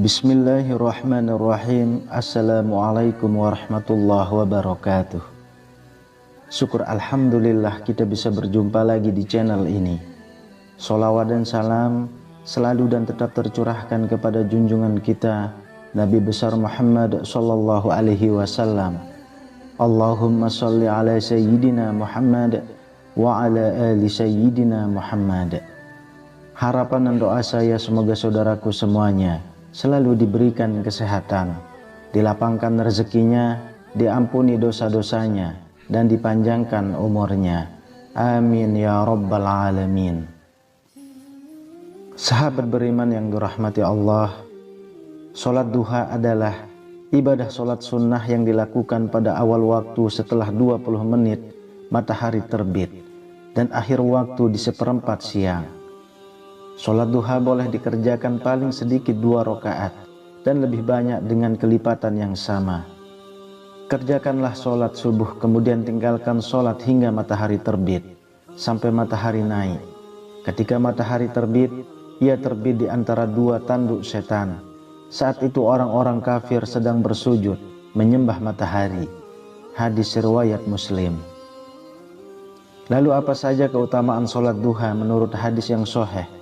Bismillahirrahmanirrahim. Assalamualaikum warahmatullahi wabarakatuh. Syukur alhamdulillah kita bisa berjumpa lagi di channel ini. Sholawat dan salam selalu dan tetap tercurahkan kepada junjungan kita Nabi besar Muhammad sallallahu alaihi wasallam. Allahumma sholli ala sayyidina Muhammad wa ala ali sayyidina Muhammad. Harapan dan doa saya semoga saudaraku semuanya selalu diberikan kesehatan, dilapangkan rezekinya, diampuni dosa-dosanya, dan dipanjangkan umurnya. Amin ya rabbal alamin. Sahabat beriman yang dirahmati Allah, sholat duha adalah ibadah sholat sunnah yang dilakukan pada awal waktu setelah 20 menit matahari terbit dan akhir waktu di seperempat siang. Sholat duha boleh dikerjakan paling sedikit 2 rakaat dan lebih banyak dengan kelipatan yang sama. Kerjakanlah sholat subuh, kemudian tinggalkan sholat hingga matahari terbit sampai matahari naik. Ketika matahari terbit, ia terbit di antara 2 tanduk setan. Saat itu orang-orang kafir sedang bersujud menyembah matahari. Hadis riwayat Muslim. Lalu apa saja keutamaan sholat duha menurut hadis yang sahih?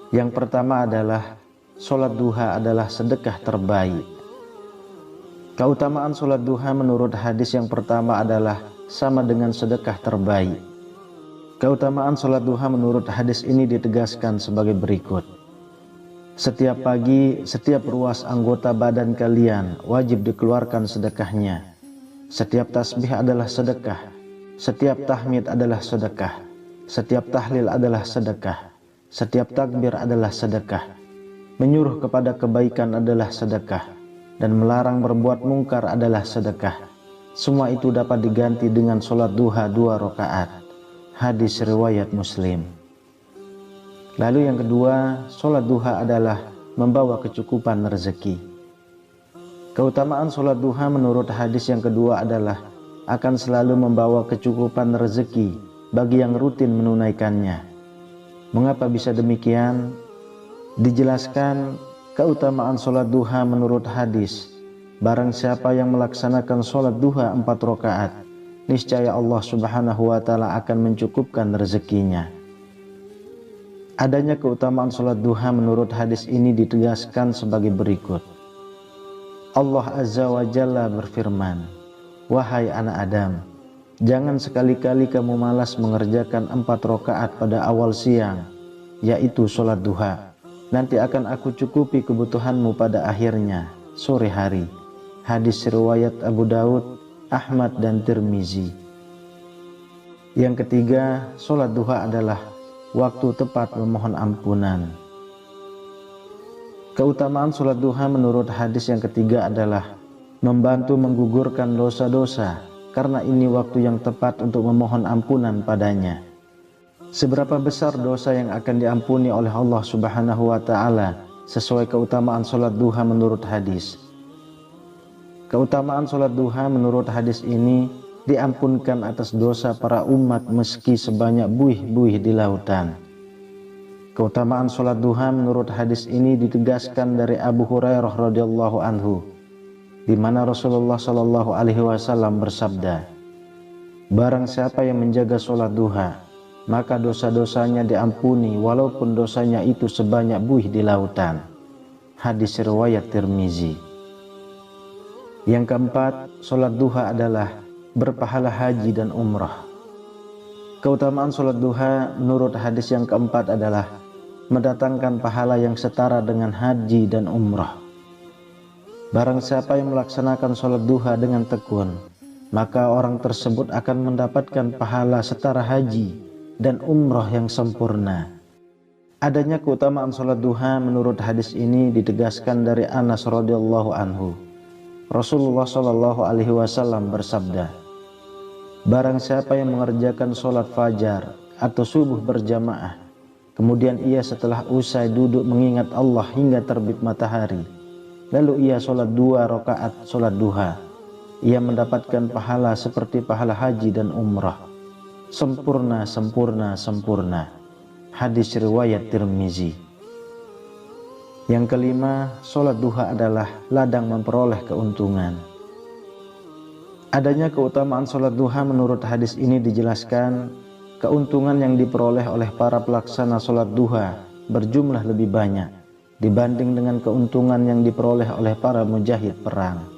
Yang pertama adalah sholat duha adalah sedekah terbaik. Keutamaan sholat duha menurut hadis yang pertama adalah sama dengan sedekah terbaik. Keutamaan sholat duha menurut hadis ini ditegaskan sebagai berikut. Setiap pagi, setiap ruas anggota badan kalian wajib dikeluarkan sedekahnya. Setiap tasbih adalah sedekah. Setiap tahmid adalah sedekah. Setiap tahlil adalah sedekah. Setiap takbir adalah sedekah. Menyuruh kepada kebaikan adalah sedekah. Dan melarang berbuat mungkar adalah sedekah. Semua itu dapat diganti dengan sholat duha 2 rakaat. Hadis riwayat Muslim. Lalu yang kedua, sholat duha adalah membawa kecukupan rezeki. Keutamaan sholat duha menurut hadis yang kedua adalah akan selalu membawa kecukupan rezeki bagi yang rutin menunaikannya. Mengapa bisa demikian? Dijelaskan keutamaan sholat duha menurut hadis. Barang siapa yang melaksanakan sholat duha 4 rakaat, niscaya Allah subhanahu wa ta'ala akan mencukupkan rezekinya. Adanya keutamaan sholat duha menurut hadis ini ditegaskan sebagai berikut. Allah azza wa jalla berfirman, "Wahai anak Adam, jangan sekali-kali kamu malas mengerjakan 4 rakaat pada awal siang, yaitu sholat duha. Nanti akan aku cukupi kebutuhanmu pada akhirnya, sore hari." Hadis riwayat Abu Daud, Ahmad, dan Tirmizi. Yang ketiga, sholat duha adalah waktu tepat memohon ampunan. Keutamaan sholat duha menurut hadis yang ketiga adalah membantu menggugurkan dosa-dosa, karena ini waktu yang tepat untuk memohon ampunan padanya. Seberapa besar dosa yang akan diampuni oleh Allah subhanahu wa ta'ala sesuai keutamaan sholat duha menurut hadis. Keutamaan sholat duha menurut hadis ini diampunkan atas dosa para umat meski sebanyak buih-buih di lautan. Keutamaan sholat duha menurut hadis ini ditegaskan dari Abu Hurairah radhiyallahu anhu, di mana Rasulullah sallallahu alaihi wasallam bersabda, "Barang siapa yang menjaga sholat duha, maka dosa-dosanya diampuni walaupun dosanya itu sebanyak buih di lautan." Hadis riwayat Tirmizi. Yang keempat, sholat duha adalah berpahala haji dan umrah. Keutamaan sholat duha menurut hadis yang keempat adalah mendatangkan pahala yang setara dengan haji dan umrah. Barang siapa yang melaksanakan sholat duha dengan tekun, maka orang tersebut akan mendapatkan pahala setara haji dan umrah yang sempurna. Adanya keutamaan sholat duha menurut hadis ini ditegaskan dari Anas radhiyallahu anhu. Rasulullah sallallahu alaihi wasallam bersabda, "Barang siapa yang mengerjakan sholat fajar atau subuh berjamaah, kemudian ia setelah usai duduk mengingat Allah hingga terbit matahari, lalu ia sholat 2 rakaat sholat duha, ia mendapatkan pahala seperti pahala haji dan umrah. Sempurna, sempurna, sempurna." Hadis riwayat Tirmizi. Yang kelima, sholat duha adalah ladang memperoleh keuntungan. Adanya keutamaan sholat duha menurut hadis ini dijelaskan, keuntungan yang diperoleh oleh para pelaksana sholat duha berjumlah lebih banyak dibanding dengan keuntungan yang diperoleh oleh para mujahid perang.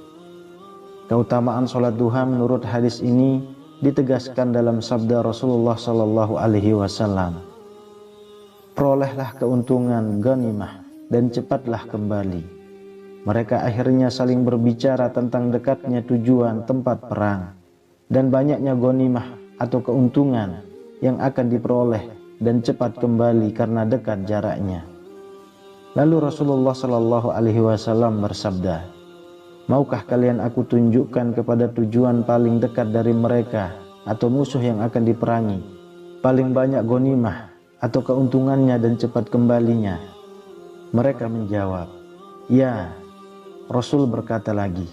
Keutamaan sholat duha menurut hadis ini ditegaskan dalam sabda Rasulullah Sallallahu Alaihi Wasallam, perolehlah keuntungan ghanimah dan cepatlah kembali. Mereka akhirnya saling berbicara tentang dekatnya tujuan tempat perang dan banyaknya ghanimah atau keuntungan yang akan diperoleh dan cepat kembali karena dekat jaraknya. Lalu Rasulullah Sallallahu Alaihi Wasallam bersabda, maukah kalian aku tunjukkan kepada tujuan paling dekat dari mereka atau musuh yang akan diperangi, paling banyak ghanimah atau keuntungannya dan cepat kembalinya? Mereka menjawab, ya. Rasul berkata lagi,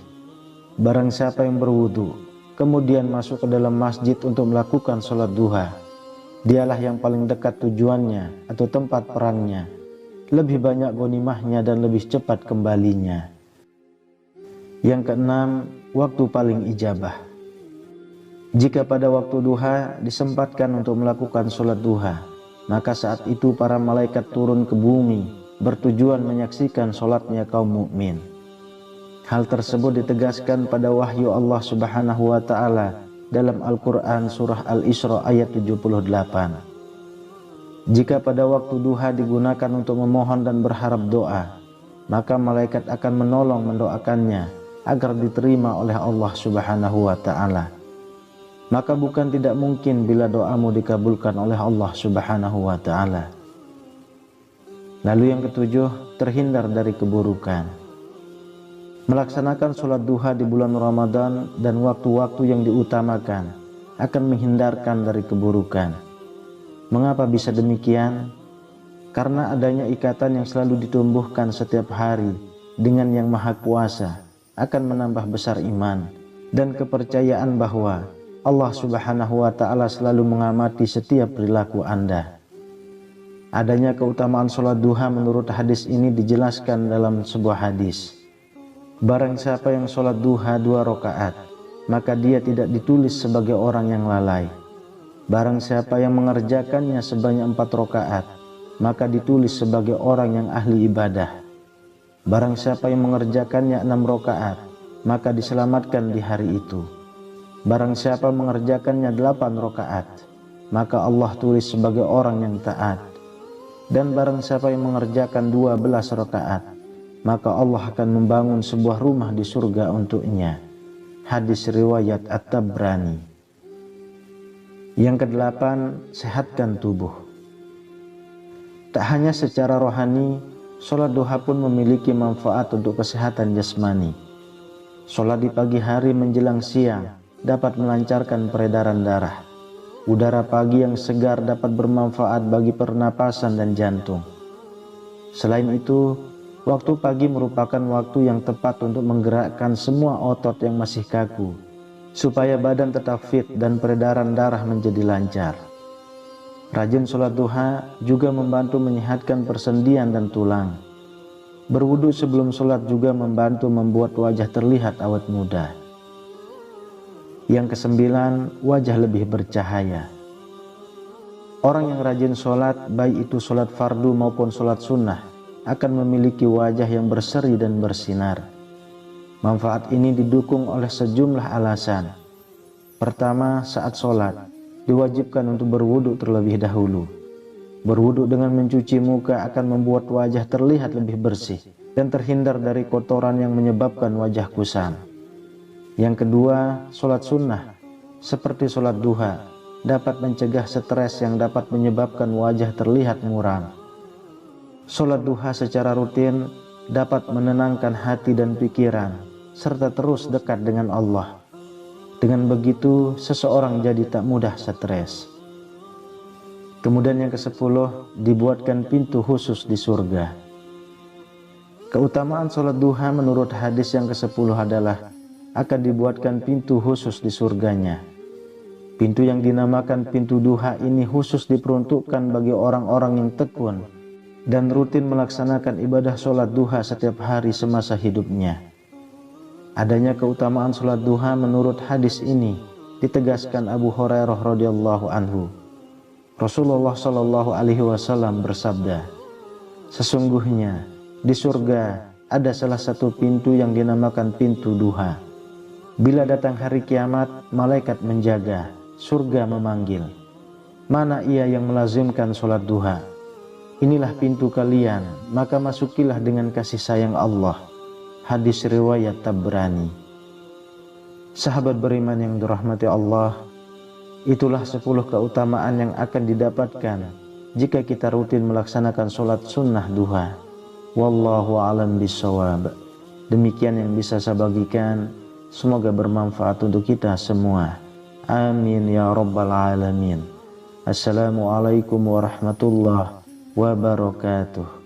barang siapa yang berwudu kemudian masuk ke dalam masjid untuk melakukan sholat duha, dialah yang paling dekat tujuannya atau tempat perangnya, lebih banyak ghanimahnya dan lebih cepat kembalinya. Yang keenam, waktu paling ijabah. Jika pada waktu duha disempatkan untuk melakukan sholat duha, maka saat itu para malaikat turun ke bumi bertujuan menyaksikan sholatnya kaum mukmin. Hal tersebut ditegaskan pada wahyu Allah Subhanahu wa Ta'ala dalam Al-Quran Surah Al-Isra ayat 78. Jika pada waktu duha digunakan untuk memohon dan berharap doa, maka malaikat akan menolong mendoakannya agar diterima oleh Allah Subhanahu wa Ta'ala. Maka bukan tidak mungkin bila doamu dikabulkan oleh Allah Subhanahu wa Ta'ala. Lalu yang ketujuh, terhindar dari keburukan. Melaksanakan sholat duha di bulan Ramadan dan waktu-waktu yang diutamakan akan menghindarkan dari keburukan. Mengapa bisa demikian? Karena adanya ikatan yang selalu ditumbuhkan setiap hari dengan Yang Maha Kuasa akan menambah besar iman dan kepercayaan bahwa Allah Subhanahu wa Ta'ala selalu mengamati setiap perilaku Anda. Adanya keutamaan sholat duha menurut hadis ini dijelaskan dalam sebuah hadis. Barang siapa yang sholat duha 2 rakaat, maka dia tidak ditulis sebagai orang yang lalai. Barang siapa yang mengerjakannya sebanyak 4 rakaat, maka ditulis sebagai orang yang ahli ibadah. Barang siapa yang mengerjakannya 6 rakaat, maka diselamatkan di hari itu. Barang siapa mengerjakannya 8 rakaat, maka Allah tulis sebagai orang yang taat. Dan barang siapa yang mengerjakan 12 rakaat, maka Allah akan membangun sebuah rumah di surga untuknya. Hadis riwayat At-Tabrani. Yang kedelapan, sehatkan tubuh. Tak hanya secara rohani, sholat duha pun memiliki manfaat untuk kesehatan jasmani. Sholat di pagi hari menjelang siang dapat melancarkan peredaran darah. Udara pagi yang segar dapat bermanfaat bagi pernapasan dan jantung. Selain itu, waktu pagi merupakan waktu yang tepat untuk menggerakkan semua otot yang masih kaku, supaya badan tetap fit dan peredaran darah menjadi lancar. Rajin sholat duha juga membantu menyehatkan persendian dan tulang. Berwudu sebelum sholat juga membantu membuat wajah terlihat awet muda. Yang kesembilan, wajah lebih bercahaya. Orang yang rajin sholat, baik itu sholat fardu maupun sholat sunnah, akan memiliki wajah yang berseri dan bersinar. Manfaat ini didukung oleh sejumlah alasan. Pertama, saat sholat diwajibkan untuk berwudu terlebih dahulu. Berwudu dengan mencuci muka akan membuat wajah terlihat lebih bersih dan terhindar dari kotoran yang menyebabkan wajah kusam. Yang kedua, sholat sunnah seperti sholat duha dapat mencegah stres yang dapat menyebabkan wajah terlihat muram. Sholat duha secara rutin dapat menenangkan hati dan pikiran serta terus dekat dengan Allah. Dengan begitu, seseorang jadi tak mudah stres. Kemudian yang ke-10, dibuatkan pintu khusus di surga. Keutamaan sholat duha menurut hadis yang ke-10 adalah akan dibuatkan pintu khusus di surganya. Pintu yang dinamakan pintu duha ini khusus diperuntukkan bagi orang-orang yang tekun dan rutin melaksanakan ibadah sholat duha setiap hari semasa hidupnya. Adanya keutamaan sholat duha menurut hadis ini ditegaskan Abu Hurairah radhiyallahu anhu. Rasulullah Shallallahu alaihi wasallam bersabda, "Sesungguhnya di surga ada salah satu pintu yang dinamakan pintu duha. Bila datang hari kiamat, malaikat menjaga, surga memanggil, 'Mana ia yang melazimkan sholat duha? Inilah pintu kalian, maka masukilah dengan kasih sayang Allah.'" Hadis riwayat Tabrani. Sahabat beriman yang dirahmati Allah, itulah 10 keutamaan yang akan didapatkan jika kita rutin melaksanakan sholat sunnah duha. Wallahu a'lam bishawab. Demikian yang bisa saya bagikan. Semoga bermanfaat untuk kita semua. Amin ya rabbal alamin. Assalamualaikum warahmatullahi wabarakatuh.